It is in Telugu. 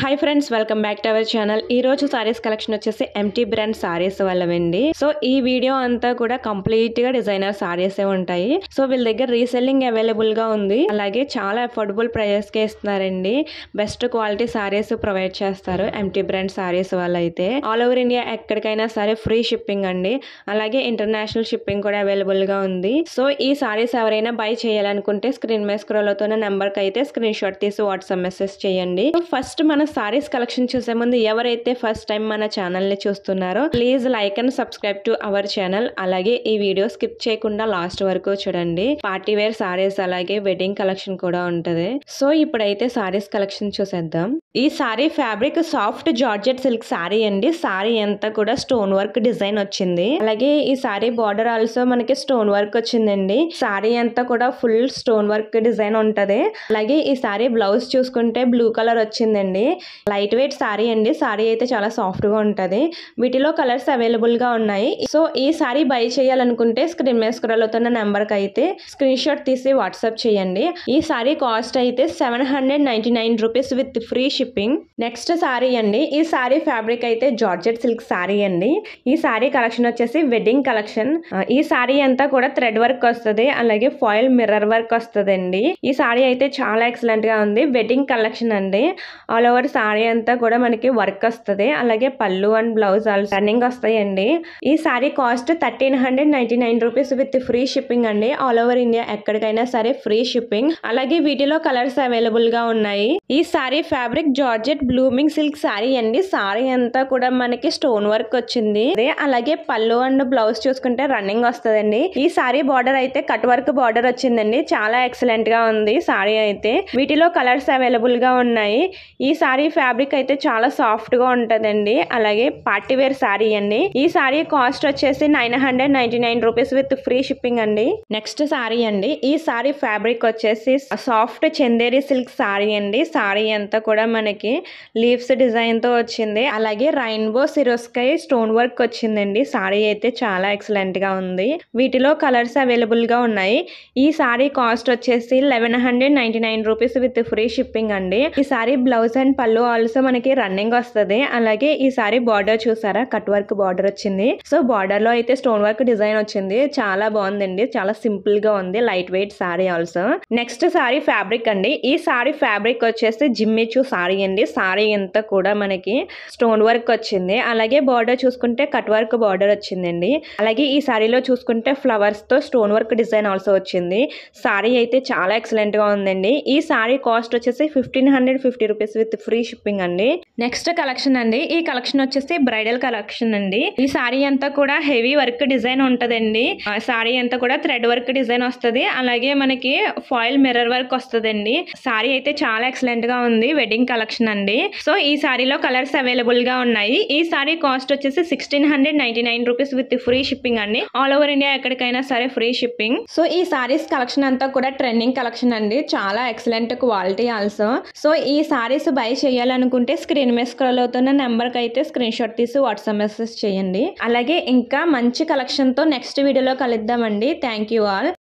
Hi friends, welcome back to our channel. ఈ రోజు సారీస్ కలెక్షన్ వచ్చేసి ఎంటీ బ్రాండ్ సారీస్ వాళ్ళవండి. సో ఈ వీడియో అంతా కూడా కంప్లీట్ గా డిజైనర్ సారీస్ ఉంటాయి. సో వీళ్ళ దగ్గర రీసెల్లింగ్ అవైలబుల్ గా ఉంది. అలాగే చాలా అఫోర్డబుల్ ప్రైజెస్ కి ఇస్తున్నారండి. బెస్ట్ క్వాలిటీ సారీస్ ప్రొవైడ్ చేస్తారు ఎంటీ బ్రాండ్ సారీస్ వాళ్ళైతే. ఆల్ ఓవర్ ఇండియా ఎక్కడికైనా సరే ఫ్రీ షిప్పింగ్ అండి. అలాగే ఇంటర్నేషనల్ షిప్పింగ్ కూడా అవైలబుల్ గా ఉంది. సో ఈ సారీస్ ఎవరైనా బై చేయాలనుకుంటే స్క్రీన్ మీద స్క్రోల్ అవుతున్న నెంబర్ కి అయితే స్క్రీన్ షాట్ తీసి వాట్సాప్ మెసేజ్ చేయండి. ఫస్ట్ మన సారీస్ కలెక్షన్ చూసే ముందు ఎవరైతే ఫస్ట్ టైం మన ఛానల్ ని చూస్తున్నారో please like and subscribe to our channel. అలాగే ఈ వీడియో స్కిప్ చేయకుండా లాస్ట్ వరకు చూడండి. పార్టీ వేర్ సారీస్ అలాగే వెడ్డింగ్ కలెక్షన్ కూడా ఉంటది. సో ఇప్పుడైతే సారీస్ కలెక్షన్ చూసేద్దాం. ఈ sorry fabric soft georgette silk sorry అండి. సారీ అంతా కూడా స్టోన్ వర్క్ డిజైన్ వచ్చింది. అలాగే ఈ సారీ బార్డర్ ఆల్సో మనకి స్టోన్ వర్క్ వచ్చిందండి. సారీ అంతా కూడా ఫుల్ స్టోన్ వర్క్ డిజైన్ ఉంటది. అలాగే ఈ సారీ బ్లౌజ్ చూసుకుంటే బ్లూ కలర్ వచ్చిందండి. లైట్ వెయిట్ సారీ అండి. సారీ అయితే చాలా సాఫ్ట్ గా ఉంటది. వీటిలో కలర్స్ అవైలబుల్ గా ఉన్నాయి. సో ఈ సారీ బై చేయాలనుకుంటే స్క్రీన్ మీద స్క్రోల్ అవుతున్న నెంబర్ కి అయితే స్క్రీన్ షాట్ తీసి వాట్సాప్ చేయండి. ఈ సారీ కాస్ట్ అయితే 799 rupees with free shipping. Next sorry అండి. ఈ సారీ ఫ్యాబ్రిక్ అయితే జార్జెట్ సిల్క్ సారీ అండి. ఈ సారీ కలెక్షన్ వచ్చేసి వెడ్డింగ్ కలెక్షన్. ఈ సారీ అంతా కూడా థ్రెడ్ వర్క్ వస్తుంది. అలాగే ఫాయిల్ మిర్రర్ వర్క్ వస్తుందండి. ఈ సారీ అయితే చాలా ఎక్సలెంట్ గా ఉంది. వెడ్డింగ్ కలెక్షన్ అండి. ఆల్ ఓవర్ సారీ అంతా కూడా మనకి వర్క్ వస్తుంది. అలాగే పళ్ళు అండ్ బ్లౌజ్ రన్నింగ్ వస్తాయండి. ఈ sorry cost 1399 rupees with free shipping అండి. ఆల్ ఓవర్ ఇండియా ఎక్కడికైనా సరే ఫ్రీ షిప్పింగ్. అలాగే వీటిలో కలర్స్ అవైలబుల్ గా ఉన్నాయి. ఈ sorry fabric georgette blooming silk sorry అండి. సారీ అంతా కూడా మనకి స్టోన్ వర్క్ వచ్చింది. అలాగే పళ్ళు అండ్ బ్లౌజ్ చూసుకుంటే రన్నింగ్ వస్తుందండి. ఈ సారీ బార్డర్ అయితే కట్ వర్క్ బార్డర్ వచ్చిందండి. చాలా ఎక్సలెంట్ గా ఉంది సారీ అయితే. వీటిలో కలర్స్ అవైలబుల్ గా ఉన్నాయి. ఈ సారీ ఫ్యాబ్రిక్ అయితే చాలా సాఫ్ట్ గా ఉంటదండి. అలాగే పార్టీ వేర్ సారీ అండి. ఈ సారీ కాస్ట్ వచ్చేసి 999 రూపీస్ విత్ ఫ్రీ షిప్పింగ్ అండి. నెక్స్ట్ సారీ అండి. ఈ సారీ ఫ్యాబ్రిక్ వచ్చేసి సాఫ్ట్ చందేరి సిల్క్ సారీ అండి. సారీ అంతా కూడా మనకి లీవ్స్ డిజైన్ తో వచ్చింది. అలాగే రైన్బో సిరోస్కై స్టోన్ వర్క్ వచ్చిందండి. సారీ అయితే చాలా ఎక్సలెంట్ గా ఉంది. వీటిలో కలర్స్ అవైలబుల్ గా ఉన్నాయి. ఈ సారీ కాస్ట్ వచ్చేసి 1199 రూపీస్ విత్ ఫ్రీ షిప్పింగ్ అండి. ఈ సారీ బ్లౌజ్ అండ్ పళ్ళు ఆల్సో మనకి రన్నింగ్ వస్తుంది. అలాగే ఈ సారీ బార్డర్ చూసారా, కట్ వర్క్ బార్డర్ వచ్చింది. సో బార్డర్ లో అయితే స్టోన్ వర్క్ డిజైన్ వచ్చింది. చాలా బాగుందండి. చాలా సింపుల్ గా ఉంది. Light weight sorry also. Next sorry fabric అండి. ఈ సారీ ఫ్యాబ్రిక్ వచ్చేసి జిమ్మిచూ సారీ అండి. సారీ అంతా కూడా మనకి స్టోన్ వర్క్ వచ్చింది. అలాగే బార్డర్ చూసుకుంటే కట్ వర్క్ బార్డర్ వచ్చిందండి. అలాగే ఈ సారీలో చూసుకుంటే ఫ్లవర్స్ తో స్టోన్ వర్క్ డిజైన్ ఆల్సో వచ్చింది. సారీ అయితే చాలా ఎక్సలెంట్ గా ఉందండి. ఈ సారీ కాస్ట్ వచ్చేసి 1550 రూపీస్ విత్ ఫ్రీ షిప్పింగ్ అండి. నెక్స్ట్ కలెక్షన్ అండి. ఈ కలెక్షన్ వచ్చేసి బ్రైడల్ కలెక్షన్ అండి. ఈ సారీ అంతా కూడా హెవీ వర్క్ డిజైన్ ఉంటదండి. సారీ అంతా కూడా థ్రెడ్ వర్క్ డిజైన్ వస్తుంది. అలాగే మనకి ఫాయిల్ మిర్రర్ వర్క్ వస్తుందండి. సారీ అయితే చాలా ఎక్సలెంట్ గా ఉంది. వెడ్డింగ్ కలెక్షన్ అండి. సో ఈ సారీలో కలర్స్ అవైలబుల్ గా ఉన్నాయి. ఈ సారీ కాస్ట్ వచ్చేసి 1699 రూపీస్ విత్ ఫ్రీ షిప్పింగ్ అండి. ఆల్ ఓవర్ ఇండియా ఎక్కడికైనా సరే ఫ్రీ షిప్పింగ్. సో ఈ సారీస్ కలెక్షన్ అంతా కూడా ట్రెండింగ్ కలెక్షన్ అండి. చాలా ఎక్సలెంట్ క్వాలిటీ ఆల్సో. సో ఈ సారీస్ బై చేయాలనుకుంటే స్క్రీన్ మీద స్క్రోల్ అవుతున్న నెంబర్ కి అయితే స్క్రీన్ షాట్ తీసి వాట్సాప్ మెసేజ్ చేయండి. అలాగే ఇంకా మంచి కలెక్షన్ తో నెక్స్ట్ వీడియోలో కలుద్దామండి. Thank you all.